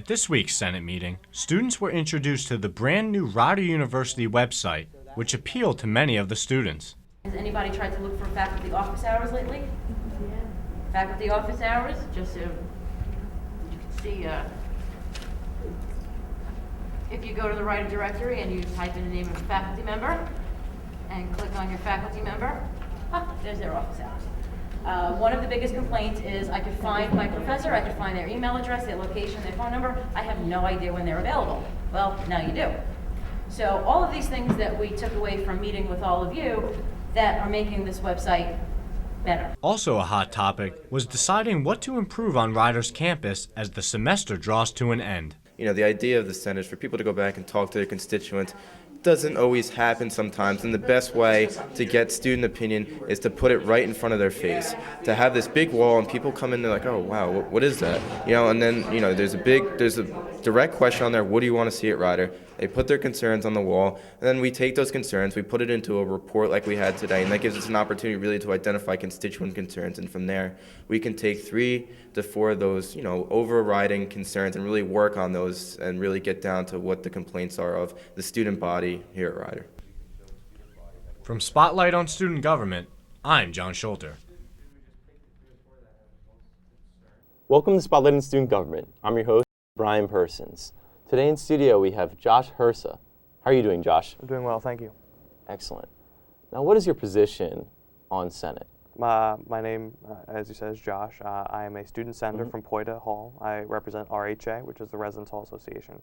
At this week's Senate meeting, students were introduced to the brand new Rider University website, which appealed to many of the students. Has anybody tried to look for faculty office hours lately? Yeah. Faculty office hours, just so you can see, if you go to the Rider directory and you type in the name of a faculty member and click on your faculty member, there's their office hours. One of the biggest complaints is I could find my professor, I could find their email address, their location, their phone number. I have no idea when they're available. Well, now you do. So all of these things that we took away from meeting with all of you that are making this website better. Also a hot topic was deciding what to improve on Rider's campus as the semester draws to an end. You know, the idea of the Senate is for people to go back and talk to their constituents. Doesn't always happen sometimes, and the best way to get student opinion is to put it right in front of their face. To have this big wall and people come in, they're like, oh wow, what is that? You know, and then, you know, there's a direct question on there, what do you want to see at Rider? They put their concerns on the wall, and then we take those concerns, we put it into a report like we had today, and that gives us an opportunity really to identify constituent concerns, and from there we can take 3 to 4 of those, you know, overriding concerns and really work on those and really get down to what the complaints are of the student body here at Rider. From Spotlight on Student Government, I'm John Schulter. Welcome to Spotlight on Student Government. I'm your host, Brian Persons. Today in studio we have Josh Hersa. How are you doing, Josh? I'm doing well, thank you. Excellent. Now, what is your position on Senate? My name, as you said, is Josh. I am a student senator from Poita Hall. I represent RHA, which is the Residence Hall Association.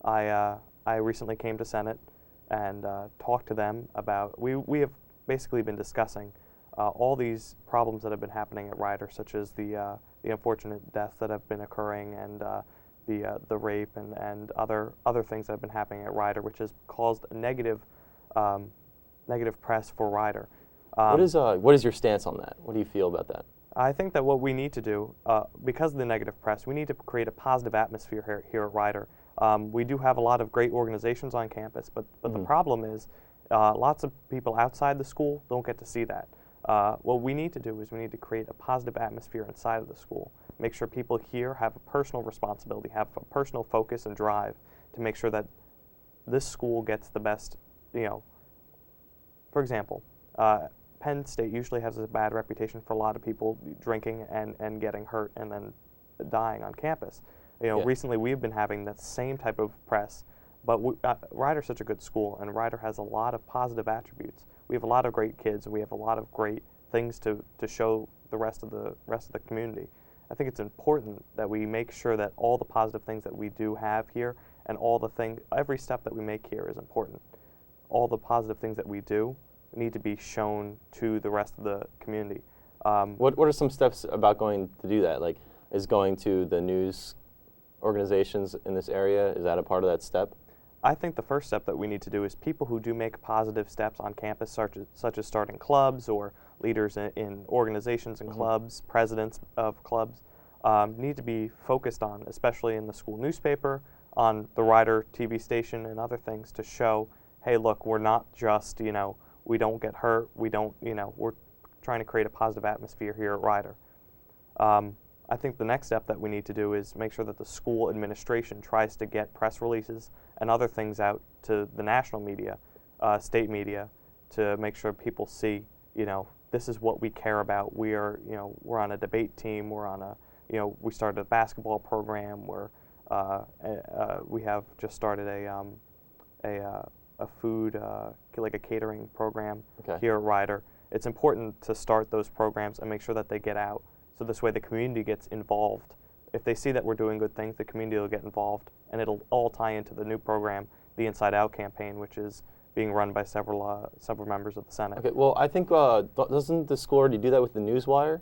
I recently came to Senate and talked to them about, we have basically been discussing all these problems that have been happening at Rider, such as the unfortunate deaths that have been occurring and the rape and other things that have been happening at Rider, which has caused a negative press for Rider. What is your stance on that? What do you feel about that? I think that what we need to do, because of the negative press, we need to create a positive atmosphere here at Rider. We do have a lot of great organizations on campus, but the problem is lots of people outside the school don't get to see that. What we need to do is we need to create a positive atmosphere inside of the school. Make sure people here have a personal responsibility, have a personal focus and drive to make sure that this school gets the best, you know. For example, Penn State usually has a bad reputation for a lot of people drinking and getting hurt and then dying on campus. You know, recently we've been having that same type of press, but Rider's such a good school, and Rider has a lot of positive attributes. We have a lot of great kids, and we have a lot of great things to show the rest of the community. I think it's important that we make sure that all the positive things that we do have here and every step that we make here is important. All the positive things that we do need to be shown to the rest of the community. What are some steps about going to do that? Like, is going to the news organizations in this area, is that a part of that step? I think the first step that we need to do is people who do make positive steps on campus, such as starting clubs or leaders in organizations and clubs, presidents of clubs, need to be focused on, especially in the school newspaper, on the Rider TV station and other things, to show, hey, look, we're not just, you know, we don't get hurt, we don't, you know, we're trying to create a positive atmosphere here at Rider. I think the next step that we need to do is make sure that the school administration tries to get press releases and other things out to the national media, state media, to make sure people see, you know, this is what we care about. We are, you know, we're on a debate team. We're on a, you know, we started a basketball program. We have just started a food, like a catering program here at Rider. It's important to start those programs and make sure that they get out. So this way the community gets involved. If they see that we're doing good things, the community will get involved, and it'll all tie into the new program, the Inside Out campaign, which is being run by several members of the Senate. Okay, well, I think, doesn't the school already do that with the Newswire?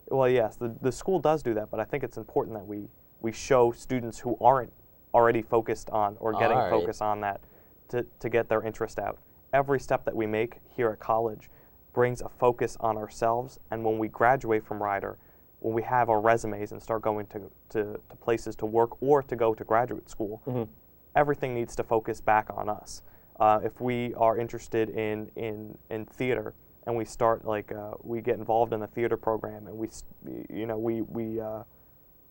Well, yes, the school does do that, but I think it's important that we show students who aren't already focused on or getting focused on that to get their interest out. Every step that we make here at college brings a focus on ourselves, and when we graduate from Rider, when we have our resumes and start going to places to work or to go to graduate school, everything needs to focus back on us. If we are interested in theater and we start we get involved in the theater program and we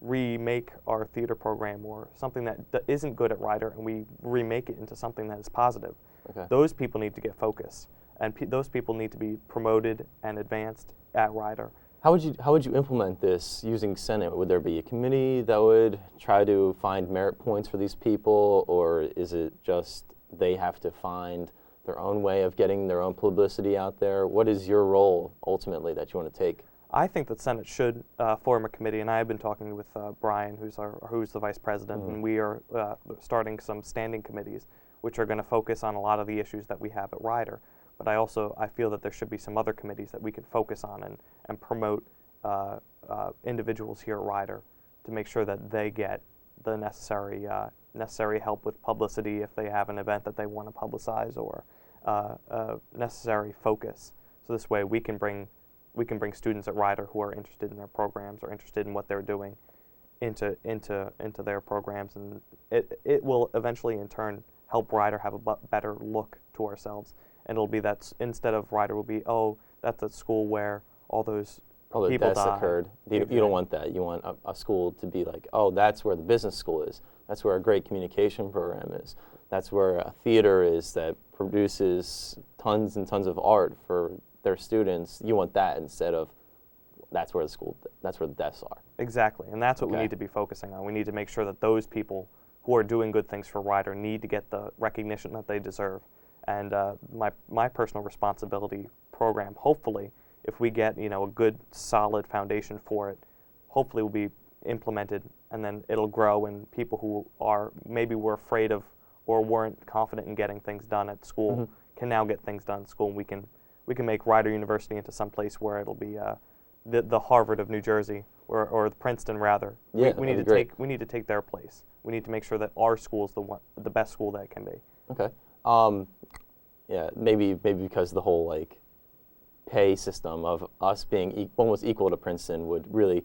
remake our theater program or something that isn't good at Rider, and we remake it into something that is positive. Okay. Those people need to get focus, and those people need to be promoted and advanced at Rider. How would you implement this using Senate? Would there be a committee that would try to find merit points for these people, or is it just they have to find their own way of getting their own publicity out there? What is your role ultimately that you want to take? I think that Senate should form a committee, and I have been talking with Brian, who's the vice president, and we are starting some standing committees, which are going to focus on a lot of the issues that we have at Rider. But I feel that there should be some other committees that we can focus on and promote individuals here at Rider to make sure that they get the necessary help with publicity if they have an event that they want to publicize, or necessary focus. So this way we can bring students at Rider who are interested in their programs or interested in what they're doing into their programs, and it will eventually in turn help Rider have a better look to ourselves. And it'll be that instead of Rider will be, oh, that's a school where all those the people deaths died. occurred. You don't want that. You want a school to be like, oh, that's where the business school is. That's where a great communication program is. That's where a theater is that produces tons and tons of art for their students. You want that instead of that's where the deaths are. Exactly, and that's what we Okay. need to be focusing on. We need to make sure that those people who are doing good things for Rider need to get the recognition that they deserve. And my personal responsibility program, hopefully, if we get a good solid foundation for it, hopefully will be implemented, and then it'll grow, and people who were afraid of or weren't confident in getting things done at school can now get things done at school, and we can make Rider University into some place where it'll be the Harvard of New Jersey, or Princeton rather. Yeah, we need to that'd be great. we need to take their place. We need to make sure that our school is the best school that it can be. Okay. Yeah, maybe because the whole like pay system of us being almost equal to Princeton would really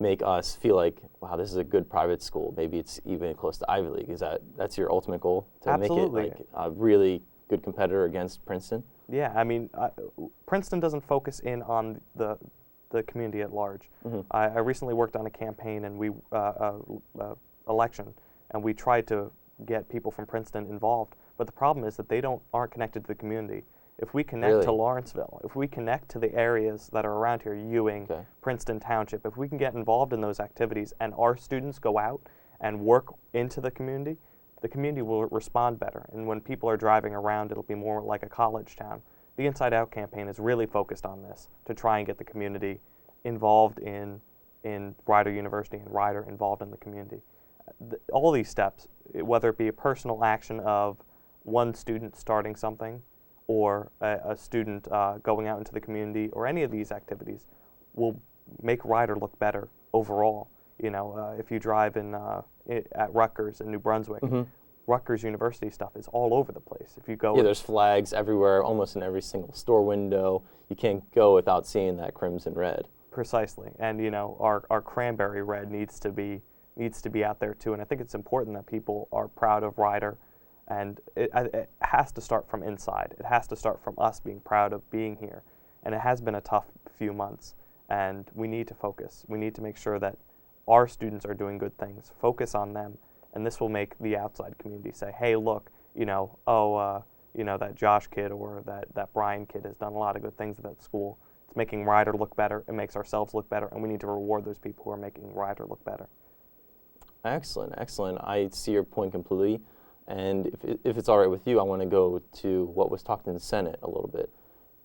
make us feel like, wow, this is a good private school. Maybe it's even close to Ivy League. That's your ultimate goal, to Absolutely. make it like a really good competitor against Princeton? Yeah, I mean, Princeton doesn't focus in on the community at large. I recently worked on a campaign and we election, and we tried to get people from Princeton involved. But the problem is that they aren't connected to the community. If we connect Really? to Lawrenceville, if we connect to the areas that are around here, Ewing, Okay. Princeton Township, if we can get involved in those activities and our students go out and work into the community will respond better. And when people are driving around, it'll be more like a college town. The Inside Out campaign is really focused on this to try and get the community involved in Rider University and Rider involved in the community. All these steps, whether it be a personal action of one student starting something or a student going out into the community, or any of these activities, will make Rider look better overall. If you drive at Rutgers in New Brunswick, Rutgers University stuff is all over the place. If you go, Yeah, there's flags everywhere, almost in every single store window. You can't go without seeing that crimson red. precisely, and our cranberry red needs to be out there too. And I think it's important that people are proud of Rider, and it has to start from inside. It has to start from us being proud of being here. And it has been a tough few months, and we need to focus. We need to make sure that our students are doing good things. Focus on them, and this will make the outside community say, hey, look, that Josh kid or that Brian kid has done a lot of good things at that school. It's making Rider look better. It makes ourselves look better, and we need to reward those people who are making Rider look better. Excellent, excellent. I see your point completely. And if it's all right with you, I want to go to what was talked in the Senate a little bit.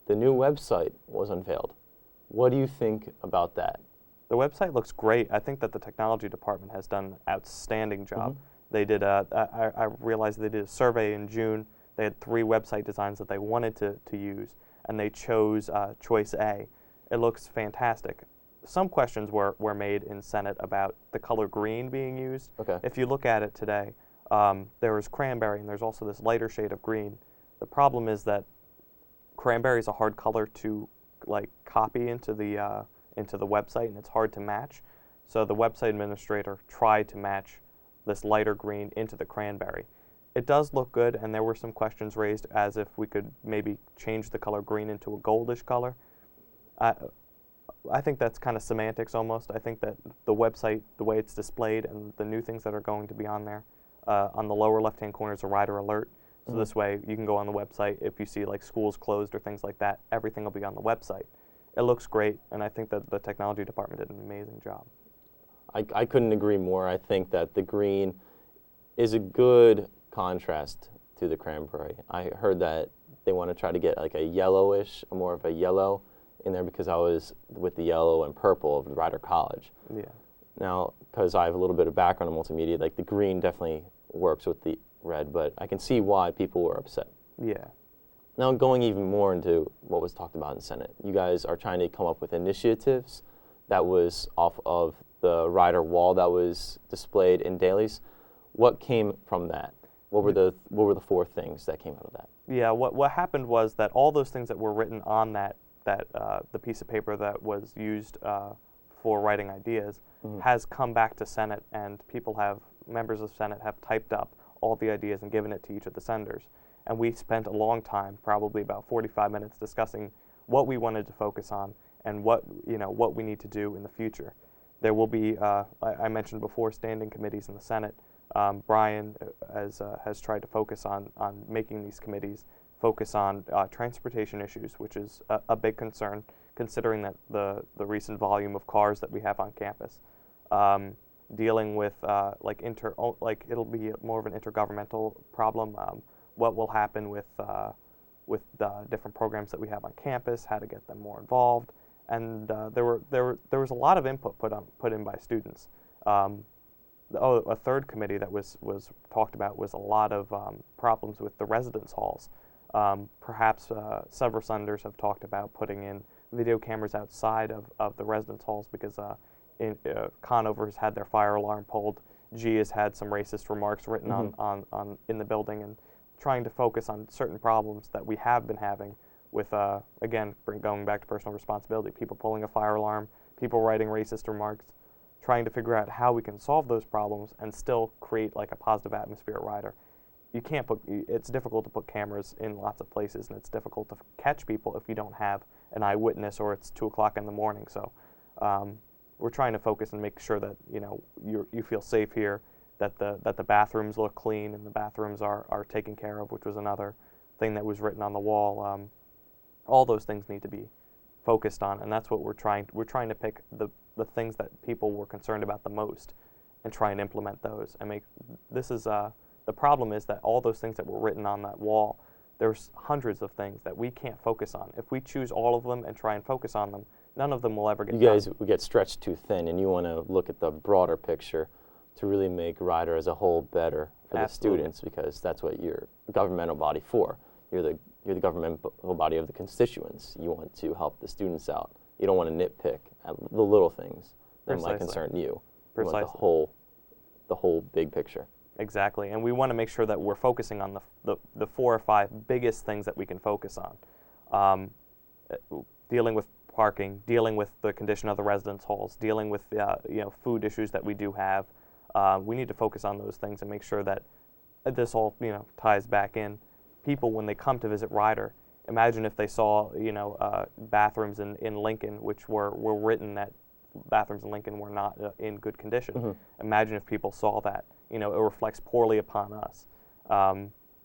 The new website was unveiled. What do you think about that? The website looks great. I think that the technology department has done an outstanding job. They did I realized they did a survey in June. They had 3 website designs that they wanted to use, and they chose choice A. It looks fantastic. Some questions were made in Senate about the color green being used. Okay. If you look at it today, there is cranberry, and there's also this lighter shade of green. The problem is that cranberry is a hard color to copy into the website, and it's hard to match. So the website administrator tried to match this lighter green into the cranberry. It does look good, and there were some questions raised as if we could maybe change the color green into a goldish color. I think that's kind of semantics almost. I think that the website, the way it's displayed, and the new things that are going to be on there, on the lower left-hand corner is a rider alert. So this way you can go on the website. If you see like schools closed or things like that, everything will be on the website. It looks great, and I think that the technology department did an amazing job. I couldn't agree more. I think that the green is a good contrast to the cranberry. I heard that they want to try to get like a yellowish, more of a yellow in there because I was with the yellow and purple of Rider College. Yeah. Now, because I have a little bit of background in multimedia, like the green definitely works with the red, but I can see why people were upset. Yeah. Now, going even more into what was talked about in Senate, you guys are trying to come up with initiatives that was off of the rider wall that was displayed in dailies. What came from that? What were the 4 things that came out of that? Yeah. What happened was that all those things that were written on the piece of paper that was used for writing ideas has come back to Senate, and members of Senate have typed up all the ideas and given it to each of the senators. And we spent a long time, probably about 45 minutes, discussing what we wanted to focus on and what we need to do in the future. There will be, I mentioned before, standing committees in the Senate. Brian has tried to focus on making these committees focus on transportation issues, which is a big concern, considering that the recent volume of cars that we have on campus. Dealing with it'll be more of an intergovernmental problem. What will happen with the different programs that we have on campus? How to get them more involved? And there was a lot of input put in by students. A third committee that was talked about was a lot of problems with the residence halls. Perhaps several senators have talked about putting in video cameras outside of the residence halls because Conover has had their fire alarm pulled. G has had some racist remarks written on in the building, and trying to focus on certain problems that we have been having with, again, going back to personal responsibility, people pulling a fire alarm, people writing racist remarks, trying to figure out how we can solve those problems and still create like a positive atmosphere at Rider. It's difficult to put cameras in lots of places, and it's difficult to catch people if you don't have an eyewitness or it's 2 o'clock in the morning. So we're trying to focus and make sure that you feel safe here, that the bathrooms look clean and the bathrooms are taken care of, which was another thing that was written on the wall. All those things need to be focused on, and that's what we're trying to pick the things that people were concerned about the most and try and implement those and make this is the problem is that all those things that were written on that wall, there's hundreds of things that we can't focus on. If we choose all of them and try and focus on them, none of them will ever get done. You guys would get stretched too thin, and you want to look at the broader picture to really make Rider as a whole better for the students, because that's what you're a governmental body for. You're the governmental body of the constituents. You want to help the students out. You don't want to nitpick at the little things that might concern you. You want the whole big picture. Exactly, and we want to make sure that we're focusing on the 4 or 5 biggest things that we can focus on. Dealing with parking, dealing with the condition of the residence halls, dealing with food issues that we do have. We need to focus on those things and make sure that this all ties back in. People, when they come to visit Rider, imagine if they saw bathrooms in Lincoln, which were written that bathrooms in Lincoln were not in good condition. Imagine if people saw that. It reflects poorly upon us.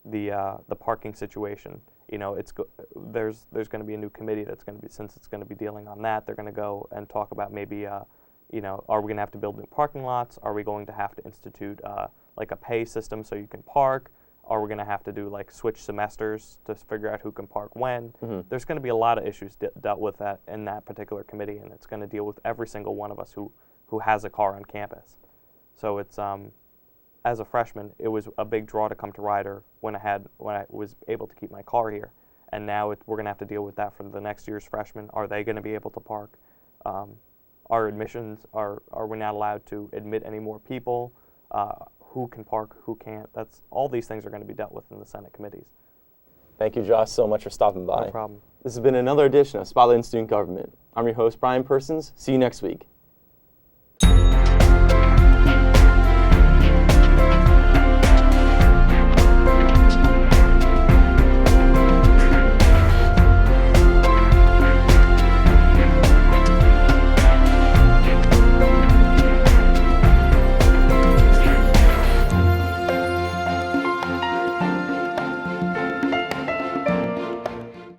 The parking situation. There's going to be a new committee that's going to be, since it's going to be dealing on that, they're going to go and talk about maybe are we going to have to build new parking lots? Are we going to have to institute like a pay system so you can park? Are we going to have to do like switch semesters to figure out who can park when? There's going to be a lot of issues dealt with that in that particular committee, and it's going to deal with every single one of us who has a car on campus. So it's as a freshman, it was a big draw to come to Rider when I was able to keep my car here, and now we're going to have to deal with that for the next year's freshmen. Are they going to be able to park? Our admissions are we not allowed to admit any more people? Who can park, who can't? All these things are going to be dealt with in the Senate committees. Thank you, Josh, so much for stopping by. No problem. This has been another edition of Spotlight in Student Government. I'm your host, Brian Persons. See you next week.